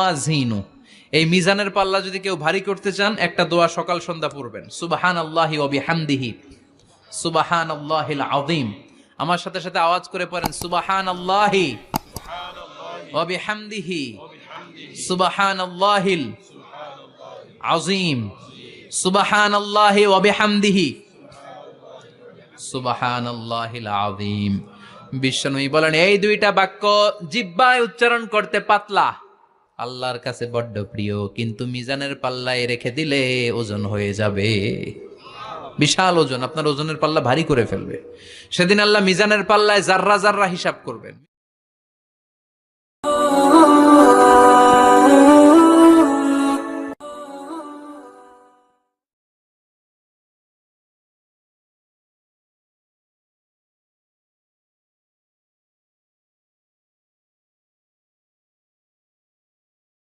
মাওয়াজিনু, এই মিজানের পাল্লা যদি কেউ ভারী করতে চান একটা দোয়া সকাল সন্ধ্যা পড়বেন, সুবহানাল্লাহি ওয়া বিহামদিহি সুবহানাল্লাহিল আযীম। আমার সাথে সাথে আওয়াজ করে পড়েন, সুবহানাল্লাহি ওয়া বিহামদিহি সুবহানাল্লাহিল আযীম, সুবহানাল্লাহি ওয়া বিহামদিহি সুবহানাল্লাহিল আযীম। বিশ্বনবী বলেন এই দুইটা বাক্য জিহ্বায় উচ্চারণ করতে পাতলা, আল্লাহর কাছে বড্ড প্রিয়, কিন্তু মিজানের পাল্লায় রেখে দিলে ওজন হয়ে যাবে, বিশাল ওজন, আপনার ওজনের পাল্লা ভারী করে ফেলবে। সেদিন আল্লাহ মিজানের পাল্লায় জাররা জাররা হিসাব করবেন।